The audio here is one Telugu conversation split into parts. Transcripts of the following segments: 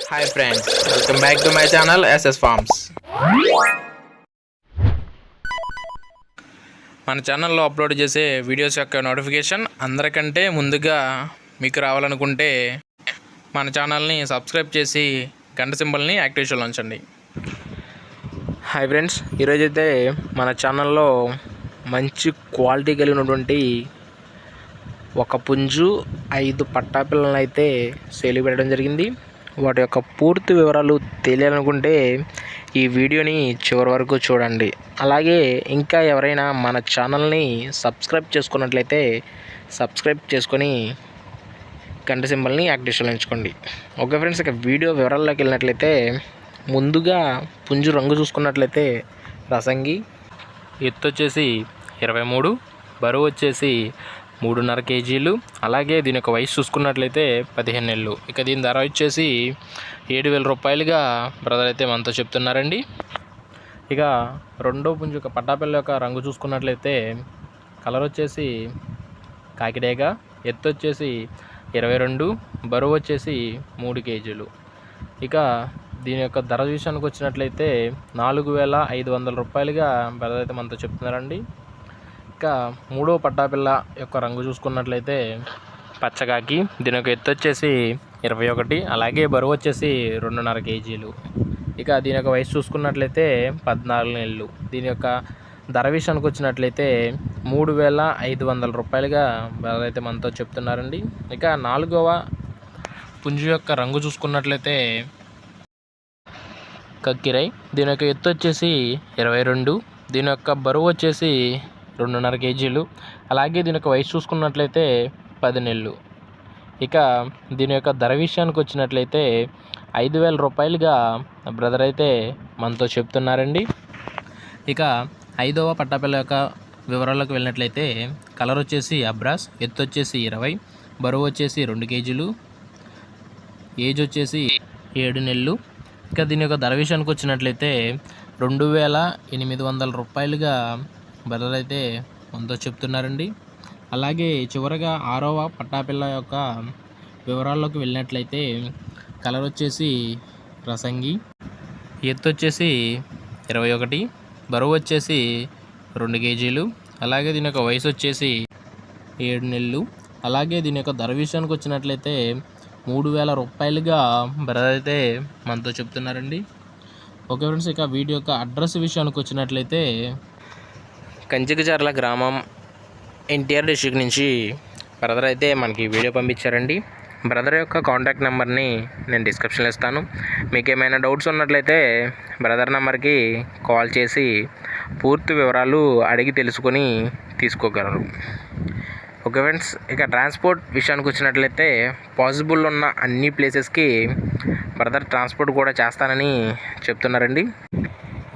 Hi friends, welcome back to my channel SS Farms. మన ఛానల్లో అప్లోడ్ చేసే వీడియోస్ యొక్క నోటిఫికేషన్ అందరికంటే ముందుగా మీకు రావాలనుకుంటే మన ఛానల్ని సబ్స్క్రైబ్ చేసి గంట సింబల్ని యాక్టివేషన్లో ఉంచండి. హాయ్ ఫ్రెండ్స్, ఈరోజైతే మన ఛానల్లో మంచి క్వాలిటీ కలిగినటువంటి ఒక పుంజు 5 పట్టా పిల్లలను అయితే సేల్ పెట్టడం జరిగింది. వాటి యొక్క పూర్తి వివరాలు తెలియాలనుకుంటే ఈ వీడియోని చివరి వరకు చూడండి. అలాగే ఇంకా ఎవరైనా మన ఛానల్ని సబ్స్క్రైబ్ చేసుకున్నట్లయితే సబ్స్క్రైబ్ చేసుకొని గంట సింబల్ని యాక్టివేషన్లో ఉంచుకోండి. ఓకే ఫ్రెండ్స్, ఇక వీడియో వివరాల్లోకి వెళ్ళినట్లయితే ముందుగా పుంజు రంగు చూసుకున్నట్లయితే రసంగి, ఎత్తు వచ్చేసి 23, బరువు వచ్చేసి 3.5 కేజీలు. అలాగే దీని యొక్క వయసు చూసుకున్నట్లయితే 15 నెలలు. ఇక దీని ధర వచ్చేసి 7,000 రూపాయలుగా బ్రదర్ అయితే మనతో చెప్తున్నారండి. ఇక రెండో పుంజు యొక్క పట్టాపిల్ల యొక్క రంగు చూసుకున్నట్లయితే కలర్ వచ్చేసి కాకిడేగ, ఎత్తు వచ్చేసి 22, బరువు వచ్చేసి 3 కేజీలు. ఇక దీని యొక్క ధర విషయానికి వచ్చినట్లయితే 4,500 రూపాయలుగా బ్రదర్ అయితే మనతో చెప్తున్నారండి. ఇక మూడో పట్టాపిల్ల యొక్క రంగు చూసుకున్నట్లయితే పచ్చగాకి, దీని యొక్క ఎత్తు వచ్చేసి 21, అలాగే బరువు వచ్చేసి 2.5 కేజీలు. ఇక దీని యొక్క వయసు చూసుకున్నట్లయితే 14 నెలలు. దీని యొక్క ధర విషయానికి వచ్చినట్లయితే 3,500 రూపాయలుగా అయితే మనతో చెప్తున్నారండి. ఇక నాలుగవ పుంజు యొక్క రంగు చూసుకున్నట్లయితే కక్కిరై, దీని యొక్క ఎత్తు వచ్చేసి 22, దీని యొక్క బరువు వచ్చేసి 2.5 కేజీలు. అలాగే దీని యొక్క వయసు చూసుకున్నట్లయితే 10 నెలలు. ఇక దీని యొక్క ధర విషయానికి వచ్చినట్లయితే 5,000 రూపాయలుగా బ్రదర్ అయితే మనతో చెప్తున్నారండి. ఇక ఐదవ పట్టాపిల్ల యొక్క వివరాల్లోకి వెళ్ళినట్లయితే కలర్ వచ్చేసి అబ్రాస్, ఎత్తు వచ్చేసి 20, బరువు వచ్చేసి 2 కేజీలు, ఏజ్ వచ్చేసి 7 నెలలు. ఇక దీని యొక్క ధర విషయానికి వచ్చినట్లయితే 2,800 రూపాయలుగా బ్రదర్ అయితే మనతో చెప్తున్నారండి. అలాగే చివరగా ఆరవ పట్టాపిల్ల యొక్క వివరాల్లోకి వెళ్ళినట్లయితే కలర్ వచ్చేసి రసంగి, ఎత్తు వచ్చేసి 21, బరువు వచ్చేసి 2 కేజీలు. అలాగే దీని యొక్క వయసు వచ్చేసి 7 నెలలు. అలాగే దీని యొక్క ధర విషయానికి వచ్చినట్లయితే 3,000 రూపాయలుగా బ్రదర్ అయితే మనతో చెప్తున్నారండి. ఓకే ఫ్రెండ్స్, ఇక వీడియో యొక్క అడ్రస్ విషయానికి వచ్చినట్లయితే కంచికచర్ల గ్రామం, ఎన్టీఆర్ డిస్ట్రిక్ట్ నుంచి బ్రదర్ అయితే మనకి వీడియో పంపించారండి. బ్రదర్ యొక్క కాంటాక్ట్ నెంబర్ని నేను డిస్క్రిప్షన్లో ఇస్తాను. మీకు ఏమైనా డౌట్స్ ఉన్నట్లయితే బ్రదర్ నెంబర్కి కాల్ చేసి పూర్తి వివరాలు అడిగి తెలుసుకొని తీసుకోగలరు. ఓకే ఫ్రెండ్స్, ఇక ట్రాన్స్పోర్ట్ విషయానికి వచ్చినట్లయితే పాసిబుల్ ఉన్న అన్ని ప్లేసెస్కి బ్రదర్ ట్రాన్స్పోర్ట్ కూడా చేస్తానని చెప్తున్నారండి.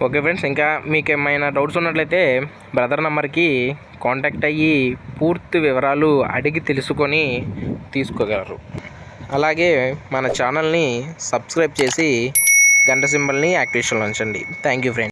ఓకే ఫ్రెండ్స్, ఇంకా మీకు ఏమైనా డౌట్స్ ఉన్నట్లయితే బ్రదర్ నెంబర్కి కాంటాక్ట్ అయ్యి పూర్తి వివరాలు అడిగి తెలుసుకొని తీసుకోగలరు. అలాగే మన ఛానల్ని సబ్స్క్రైబ్ చేసి గంట సింబల్ని యాక్టివేషన్లో ఉంచండి. Thank you friends.